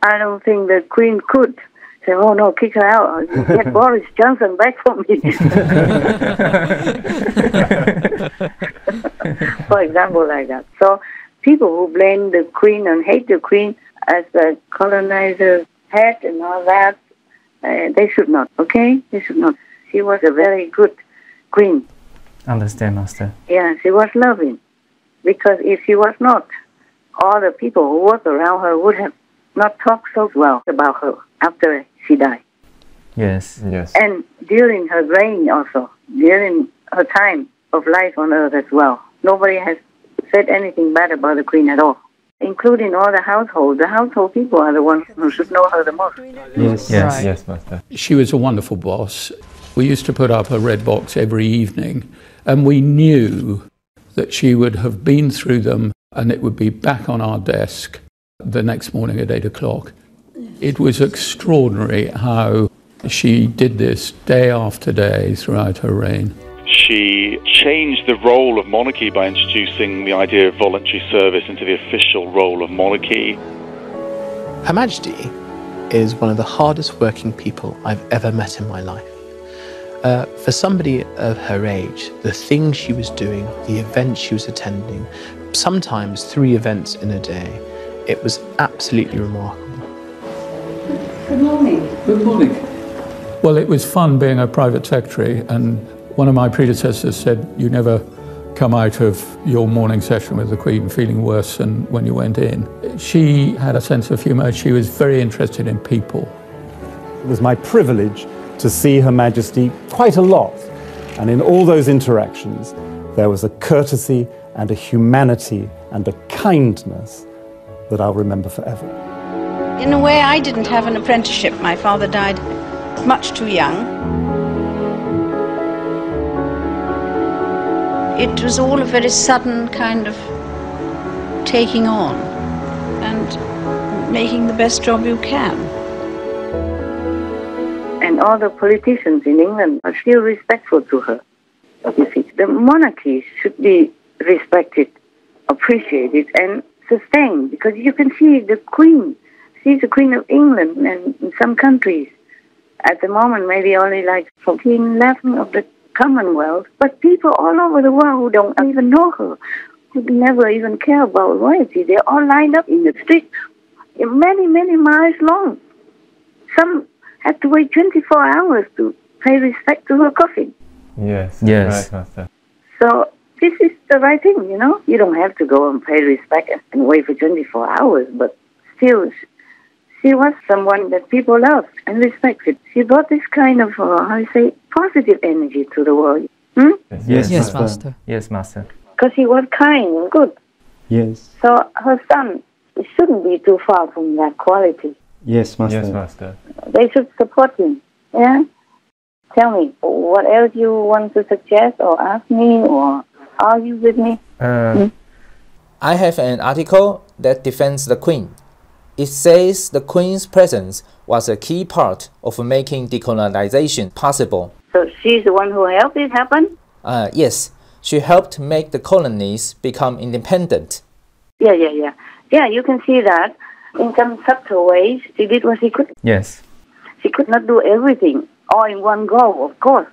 I don't think the Queen could say, oh no, kick her out. Get Boris Johnson back for me. For example, like that. So people who blame the Queen and hate the Queen as the colonizer's head and all that, they should not, okay? They should not. She was a very good Queen. Understand, Master. Yeah, she was loving. Because if she was not, all the people who worked around her would have not talked so well about her after she died. Yes. And during her reign also, during her time of life on earth as well. Nobody has said anything bad about the Queen at all, including all the household. The household people are the ones who should know her the most. Yes, Master. She was a wonderful boss. We used to put up a red box every evening, and we knew that she would have been through them and it would be back on our desk the next morning at 8 o'clock. It was extraordinary how she did this day after day throughout her reign. She changed the role of monarchy by introducing the idea of voluntary service into the official role of monarchy. Her Majesty is one of the hardest working people I've ever met in my life. For somebody of her age, the things she was doing, the events she was attending, sometimes 3 events in a day, it was absolutely remarkable. Good morning. Good morning. Well, it was fun being a private secretary, and one of my predecessors said, you never come out of your morning session with the Queen feeling worse than when you went in. She had a sense of humour. She was very interested in people. It was my privilege to see Her Majesty quite a lot. And in all those interactions, there was a courtesy and a humanity and a kindness that I'll remember forever. In a way, I didn't have an apprenticeship. My father died much too young. It was all a very sudden kind of taking on and making the best job you can. And all the politicians in England are still respectful to her. You see, the monarchy should be respected, appreciated, and sustained, because you can see the Queen. She's the Queen of England, and in some countries, at the moment, maybe only like 14 left of the Commonwealth, but people all over the world who don't even know her, who never even care about royalty, they're all lined up in the street, many, many miles long. Some had to wait 24 hours to pay respect to her coffin. Yes. Yes. Right, Master. So this is the right thing, you know. You don't have to go and pay respect and wait for 24 hours, but still, she was someone that people loved and respected. She brought this kind of, positive energy to the world. Yes, Master. Yes, Master. Because she was kind and good. Yes. So her son shouldn't be too far from that quality. Yes, Master. Yes, Master. They should support him. Yeah? Tell me, what else you want to suggest or ask me or argue with me? I have an article that defends the Queen. It says the Queen's presence was a key part of making decolonization possible. So she's the one who helped it happen? Yes, she helped make the colonies become independent. Yeah, you can see that. In some subtle ways, she did what she could. Yes. She could not do everything all in one go, of course.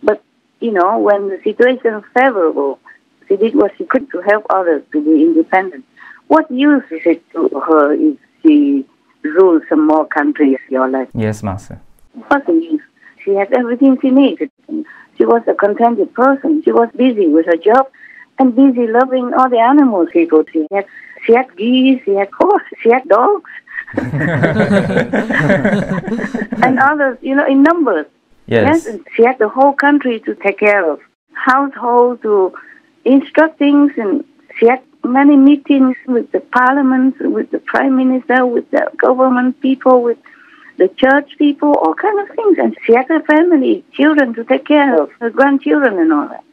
But, you know, when the situation was favorable, she did what she could to help others to be independent. What use is it to her if she rules some more countries your life? Yes, Master. What's the use? She has everything she needed. She was a contented person. She was busy with her job and busy loving all the animals she could. She had geese, she had horses, she had dogs. And others, you know, in numbers. Yes. And she had the whole country to take care of. Household to instruct things, and she had many meetings with the parliament, with the prime minister, with the government people, with the church people, all kinds of things. And she had her family, children to take care of, her grandchildren and all that.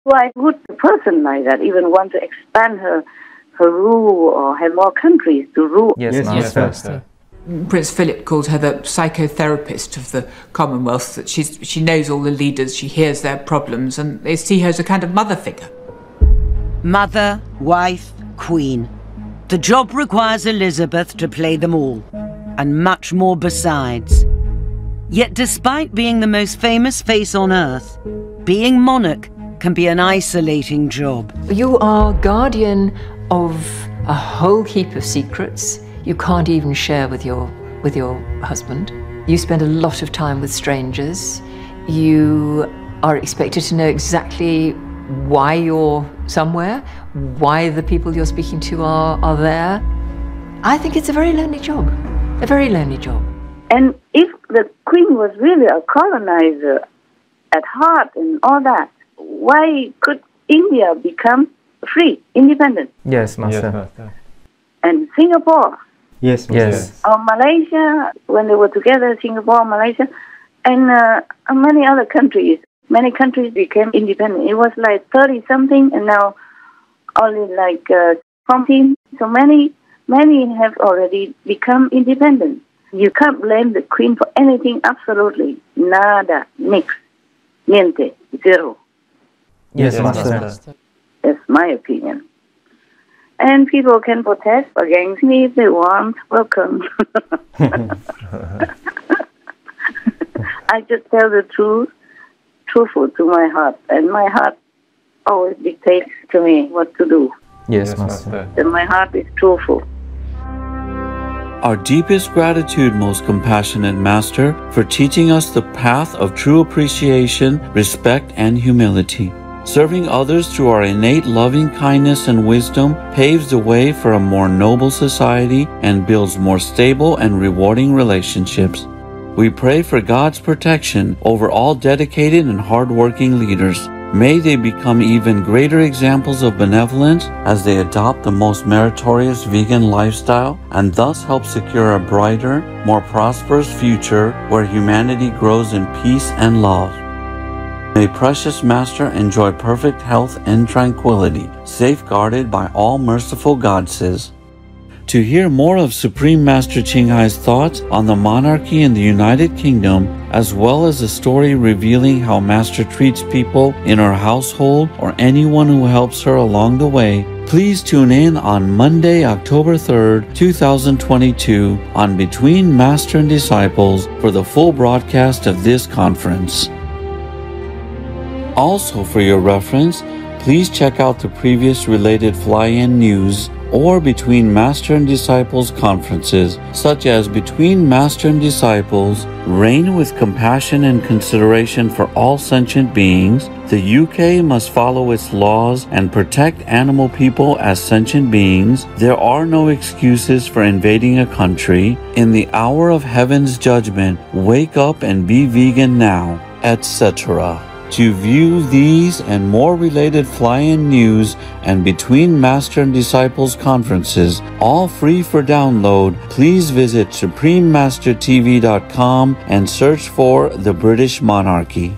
Why would a person like that even want to expand her rule or have more countries to rule? Yes, Master. Prince Philip called her the psychotherapist of the Commonwealth, that she knows all the leaders, she hears their problems, and they see her as a kind of mother figure. Mother, wife, queen. The job requires Elizabeth to play them all, and much more besides. Yet despite being the most famous face on earth, being monarch can be an isolating job. You are guardian of a whole heap of secrets you can't even share with your husband. You spend a lot of time with strangers. You are expected to know exactly why you're somewhere, why the people you're speaking to are there. I think it's a very lonely job. A very lonely job. And if the Queen was really a colonizer at heart and all that, why could India become free, independent? Yes, Master. Yes, Master. And Singapore. Yes, yes. Or Malaysia, when they were together, Singapore, Malaysia, and many other countries. Many countries became independent. It was like 30-something, and now only like 14. So many have already become independent. You can't blame the Queen for anything, absolutely. Nada, nix, niente, zero. Yes, Master. That's my opinion. And people can protest against me if they want. Welcome. I just tell the truth, truthful to my heart, and my heart always dictates to me what to do. Yes, Master. And my heart is truthful. Our deepest gratitude, most compassionate Master, for teaching us the path of true appreciation, respect, and humility. Serving others through our innate loving kindness and wisdom paves the way for a more noble society and builds more stable and rewarding relationships. We pray for God's protection over all dedicated and hardworking leaders. May they become even greater examples of benevolence as they adopt the most meritorious vegan lifestyle and thus help secure a brighter, more prosperous future where humanity grows in peace and love. May precious Master enjoy perfect health and tranquility, safeguarded by all merciful goddesses. To hear more of Supreme Master Ching Hai's thoughts on the monarchy in the United Kingdom, as well as a story revealing how Master treats people in her household or anyone who helps her along the way, please tune in on Monday, October 3rd, 2022 on Between Master and Disciples for the full broadcast of this conference. Also, for your reference, please check out the previous related fly-in news or Between Master and Disciples conferences, such as Between Master and Disciples, Reign with Compassion and Consideration for All Sentient Beings, the UK must follow its laws and protect animal people as sentient beings, there are no excuses for invading a country, In the Hour of Heaven's Judgment, Wake Up and Be Vegan Now, etc. To view these and more related fly-in news and Between Master and Disciples conferences, all free for download, please visit SupremeMasterTV.com and search for the British Monarchy.